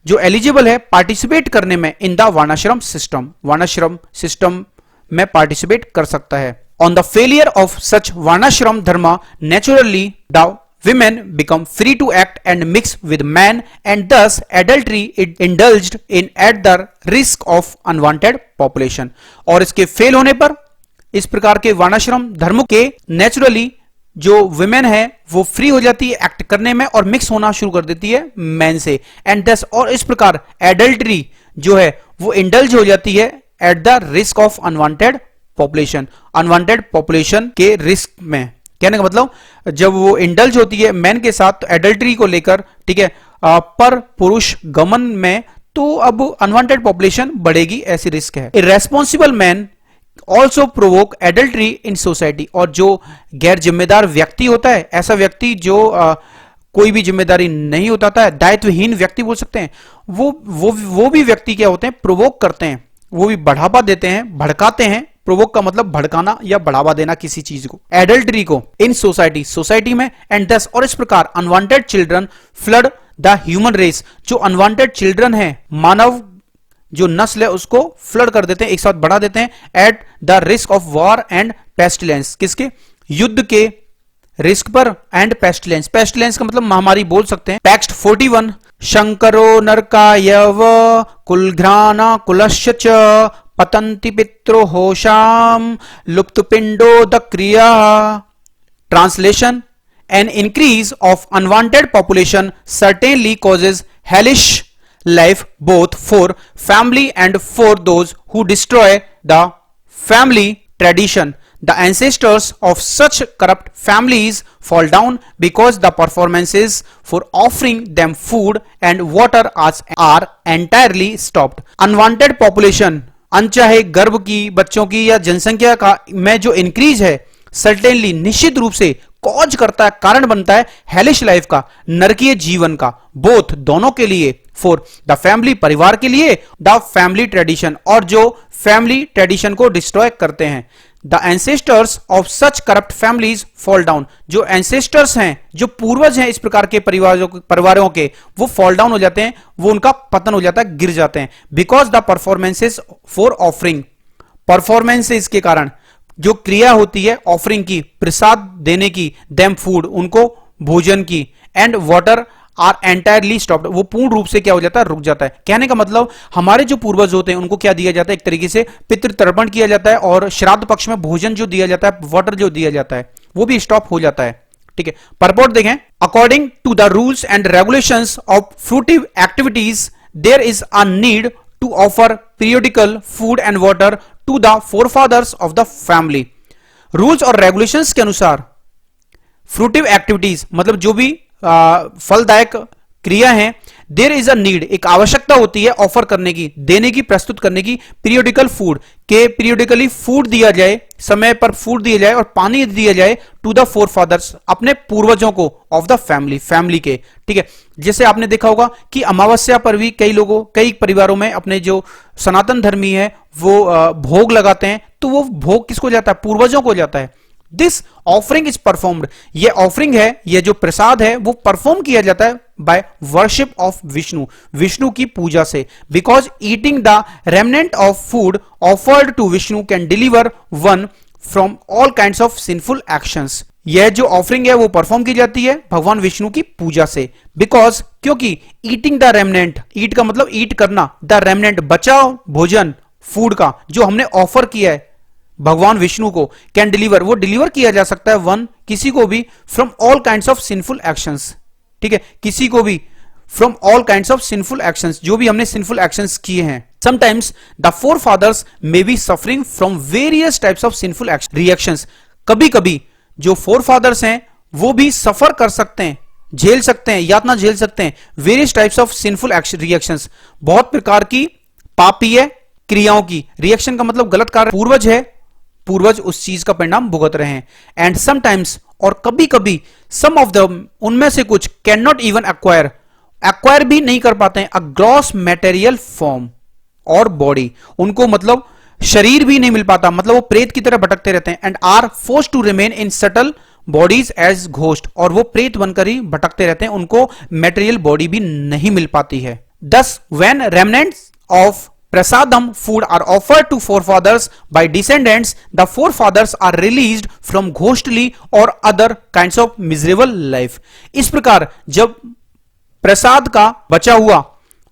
Speaker 1: जो एलिजिबल है पार्टिसिपेट करने में इन द वर्णाश्रम सिस्टम, वर्णाश्रम सिस्टम में पार्टिसिपेट कर सकता है। On the failure of such वर्णाश्रम धर्म naturally the women become free to act and mix with men, and thus adultery is indulged in at the risk of unwanted population, और इसके fail होने पर इस प्रकार के वर्णाश्रम धर्म के नेचुरली जो विमेन है वो फ्री हो जाती है एक्ट करने में और मिक्स होना शुरू कर देती है मैन से, एंड दस, और इस प्रकार एडल्ट्री जो है वो इंडल्ज हो जाती है at the risk of unwanted population, unwanted population के रिस्क में। कहने का मतलब जब वो इंडल्ज होती है मैन के साथ तो एडल्ट्री को लेकर, ठीक है, पर पुरुष गमन में, तो अब अनवांटेड पॉपुलेशन बढ़ेगी, ऐसी रिस्क है। Irresponsible man also provoke adultery in society, और जो गैर जिम्मेदार व्यक्ति होता है, ऐसा व्यक्ति जो कोई भी जिम्मेदारी नहीं उठाता है, दायित्वहीन व्यक्ति बोल सकते हैं, वो भी व्यक्ति क्या होते हैं, प्रोवोक करते हैं, वो भी बढ़ावा देते हैं, भड़काते हैं। प्रोवोक का मतलब भड़काना या बढ़ावा देना किसी चीज को, एडल्ट्री को, इन सोसाइटी, सोसाइटी में, एंड दस, और इस प्रकार unwanted children flood the human race, जो अनवांटेड चिल्ड्रन है, मानव जो नस्ल है उसको फ्लड कर देते हैं, एक साथ बढ़ा देते हैं, at the risk of war and pestilence, किसके, युद्ध के रिस्क पर, एंड पेस्टिलेंस, पेस्टिलेंस का मतलब महामारी बोल सकते हैं। टेक्स्ट 41, शंकरो नरकायव कुलघ्राना कुलश्च च पतंति पित्रो होशाम लुप्त पिंडो द क्रिया। Translation, An increase of unwanted population certainly causes hellish life both for family and for those who destroy the family tradition. The ancestors of such corrupt families fall down because the performances for offering them food and water are entirely stopped. Unwanted population, अनचाहे गर्भ की, बच्चों की या जनसंख्या का में जो increase है, सर्टेनली निश्चित रूप से कॉज करता है, कारण बनता है हेलिश लाइफ का, नरकीय जीवन का, बोथ दोनों के लिए, फॉर द फैमिली परिवार के लिए, द फैमिली ट्रेडिशन और जो फैमिली ट्रेडिशन को डिस्ट्रॉय करते हैं. The ancestors of such corrupt families fall down, जो एंसेस्टर्स हैं, जो पूर्वज हैं इस प्रकार के परिवारों के, वो फॉल डाउन हो जाते हैं, वो उनका पतन हो जाता है, गिर जाते हैं. Because the performances for offering, performances के कारण, जो क्रिया होती है ऑफरिंग की, प्रसाद देने की, देम फूड उनको भोजन की, and water are entirely stopped, वो पूर्ण रूप से क्या हो जाता है, रुक जाता है. कहने का मतलब हमारे जो पूर्वज होते हैं उनको क्या दिया जाता है, एक तरीके से पितृ तर्पण किया जाता है, और श्राद्ध पक्ष में भोजन जो दिया जाता है, वाटर जो दिया जाता है, वो भी स्टॉप हो जाता है. ठीक है, परपोर्ट देखें. According to the rules and regulations of fruitive activities there is a need to offer periodical food and water to the forefathers of the family. Rules और रेगुलेशंस के अनुसार फ्रूटिव एक्टिविटीज मतलब जो भी फलदायक क्रिया है, देयर इज अ नीड, एक आवश्यकता होती है ऑफर करने की, देने की, प्रस्तुत करने की, पीरियोडिकल फूड के, पीरियोडिकली फूड दिया जाए, समय पर फूड दिया जाए और पानी दिया जाए, टू द फोर फादर्स, अपने पूर्वजों को, ऑफ द फैमिली, फैमिली के. ठीक है, जैसे आपने देखा होगा कि अमावस्या पर भी कई परिवारों में अपने जो सनातन धर्मी है वो भोग लगाते हैं, तो वो भोग किसको जाता है, पूर्वजों को जाता है. दिस ऑफरिंग इज परफॉर्म्ड, ये ऑफरिंग है, ये जो प्रसाद है वो परफॉर्म किया जाता है by worship of Vishnu, Vishnu की पूजा से. Because eating the remnant of food offered to Vishnu can deliver one from all kinds of sinful actions. यह जो ऑफरिंग है वो परफॉर्म की जाती है भगवान विष्णु की पूजा से. बिकॉज, क्योंकि ईटिंग द रेमनेंट, ईट का मतलब ईट करना, द रेमनेंट बचाओ भोजन, फूड का जो हमने ऑफर किया है भगवान विष्णु को, कैन डिलीवर, वो डिलीवर किया जा सकता है, वन किसी को भी, from all kinds of sinful actions. ठीक है, किसी को भी from all kinds of sinful actions, जो भी हमने सिंफुल एक्शंस किए हैं. Sometimes the forefathers may be suffering from various types of sinful reactions. कभी कभी जो फोर फादर्स हैं वो भी सफर कर सकते हैं, झेल सकते हैं, यातना झेल सकते हैं, various types of sinful reactions, बहुत प्रकार की पापीय क्रियाओं की. रिएक्शन का मतलब गलत कार्य, पूर्वज है, पूर्वज उस चीज का परिणाम भुगत रहे हैं. एंड समटाइम्स, और कभी कभी, सम ऑफ द, उनमें से कुछ, कैन नॉट इवन एक्वायर भी नहीं कर पाते हैं, अ ग्रॉस मेटेरियल फॉर्म और बॉडी, उनको मतलब शरीर भी नहीं मिल पाता, मतलब वो प्रेत की तरह भटकते रहते हैं. And are forced to remain in subtle bodies as ghost, और वो प्रेत बनकर ही भटकते रहते हैं, उनको मेटेरियल बॉडी भी नहीं मिल पाती है. दस when remnants of prasadam food are offered to forefathers by descendants, the forefathers are released from ghostly or other kinds of miserable life. इस प्रकार जब प्रसाद का बचा हुआ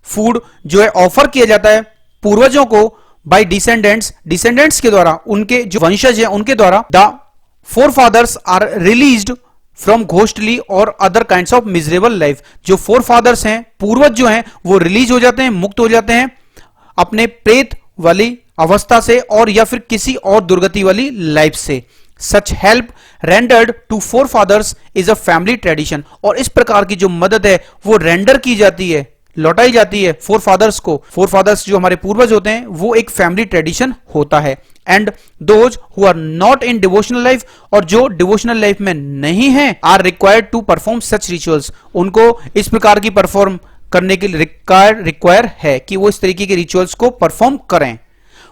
Speaker 1: फूड जो है ऑफर किया जाता है पूर्वजों को बाय डिसेंडेंट्स के द्वारा, उनके जो वंशज हैं उनके द्वारा, the forefathers are released from ghostly or other kinds of miserable life. जो फोरफादर्स हैं, पूर्वज जो हैं, वो रिलीज हो जाते हैं, मुक्त हो जाते हैं अपने प्रेत वाली अवस्था से और या फिर किसी और दुर्गति वाली लाइफ से. Such help rendered to forefathers is a family tradition, और इस प्रकार की जो मदद है वो रेंडर की जाती है, लौटाई जाती है फोर फादर्स को. फोर फादर्स जो हमारे पूर्वज होते हैं वो एक फैमिली ट्रेडिशन होता है. And those who are not in devotional life, और जो डिवोशनल लाइफ में नहीं है, are required to perform such rituals, उनको इस प्रकार की परफॉर्म करने के लिए रिक्वायर है कि वो इस तरीके के रिचुअल्स को परफॉर्म करें.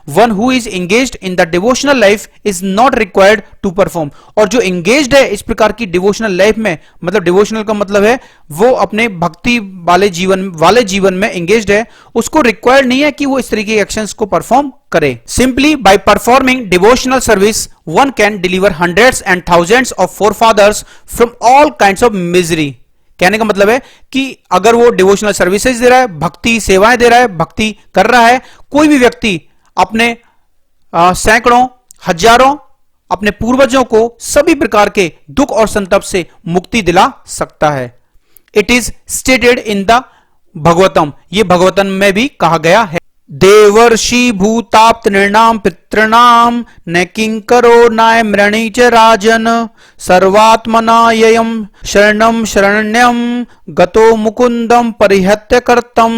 Speaker 1: One who is engaged in the devotional life is not required to perform, और जो एंगेज्ड है इस प्रकार की डिवोशनल लाइफ में, मतलब डिवोशनल का मतलब है वो अपने भक्ति वाले जीवन में एंगेज्ड है, उसको रिक्वायर्ड नहीं है कि वो इस तरीके के एक्शंस को परफॉर्म करे. Simply by performing devotional service one can deliver hundreds and thousands of forefathers from all kinds of misery. कहने का मतलब है कि अगर वो डिवोशनल सर्विसेज दे रहा है, भक्ति सेवाएं दे रहा है, भक्ति कर रहा है, कोई भी व्यक्ति अपने सैकड़ों, हजारों अपने पूर्वजों को सभी प्रकार के दुख और संताप से मुक्ति दिला सकता है। It is stated in the Bhagavatam, ये भगवतम में भी कहा गया है। देवर्षि भूताप्त निर्णाम पितृणाम न किंकरो नाय मृणी च राजन सर्वात्मना ययम शरणम शरण्यम गतो मुकुंदम परिहत्य कर्तम।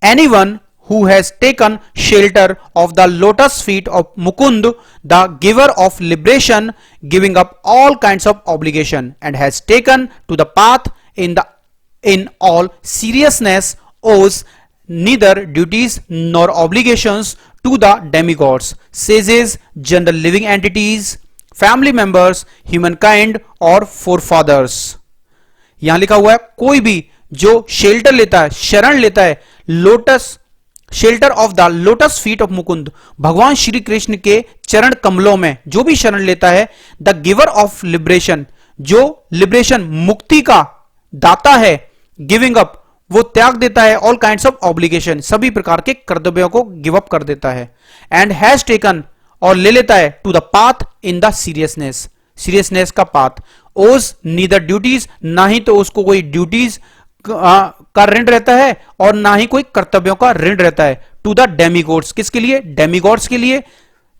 Speaker 1: Anyone who has taken shelter of the lotus feet of Mukund, the giver of liberation, giving up all kinds of obligation, and has taken to the path in all seriousness, owes neither duties nor obligations to the demigods, sages, general living entities, family members, humankind और forefathers। यहां लिखा हुआ है कोई भी जो shelter लेता है, शरण लेता है lotus shelter of the lotus feet of Mukund, भगवान श्री कृष्ण के चरण कमलों में जो भी शरण लेता है, द गिवर ऑफ लिबरेशन, जो लिबरेशन मुक्ति का दाता है, गिविंग अप, वो त्याग देता है, ऑल काइंड्स ऑफ ऑब्लिगेशन, सभी प्रकार के कर्तव्यों को गिव अप कर देता है, एंड हैज टेकन, और ले लेता है, to the path in the seriousness, seriousness का पाथ, ओज नीदर ड्यूटीज, ना ही तो उसको कोई ड्यूटीज का ऋण रहता है और ना ही कोई कर्तव्यों का ऋण रहता है, टू द डेमीगॉड्स, किसके लिए, डेमीगॉड्स के लिए,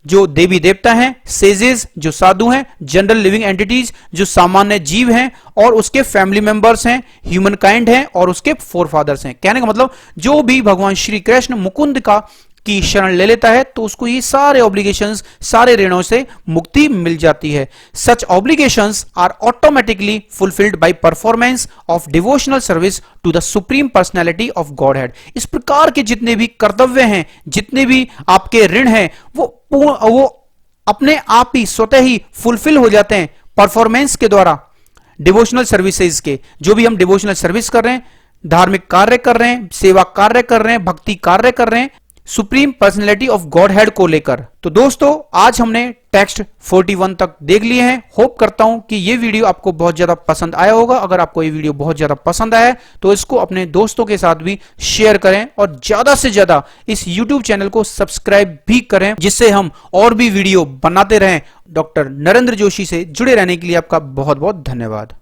Speaker 1: जो देवी देवता हैं, सेजेस जो साधु हैं, जनरल लिविंग एंटिटीज जो सामान्य जीव हैं, और उसके फैमिली मेंबर्स हैं, ह्यूमन काइंड हैं, और उसके फोरफादर्स हैं। कहने का मतलब जो भी भगवान श्री कृष्ण मुकुंद का की शरण ले लेता है तो उसको ये सारे ऑब्लिगेशंस, सारे ऋणों से मुक्ति मिल जाती है। Such obligations are automatically fulfilled by performance of devotional service to the supreme personality of Godhead. इस प्रकार के जितने भी कर्तव्य हैं, जितने भी आपके ऋण हैं, वो अपने आप ही स्वतः ही फुलफिल हो जाते हैं परफॉर्मेंस के द्वारा, डिवोशनल सर्विसेज के। जो भी हम डिवोशनल सर्विस कर रहे हैं, धार्मिक कार्य कर रहे हैं, सेवा कार्य कर रहे हैं, भक्ति कार्य कर रहे हैं, supreme personality of God head को लेकर। तो दोस्तों आज हमने टेक्स्ट 41 तक देख लिए हैं। होप करता हूं कि ये वीडियो आपको बहुत ज्यादा पसंद आया होगा। अगर आपको ये वीडियो बहुत ज्यादा पसंद आया है तो इसको अपने दोस्तों के साथ भी शेयर करें और ज्यादा से ज्यादा इस YouTube चैनल को सब्सक्राइब भी करें, जिससे हम और भी वीडियो बनाते रहें। डॉक्टर नरेंद्र जोशी से जुड़े रहने के लिए आपका बहुत बहुत धन्यवाद।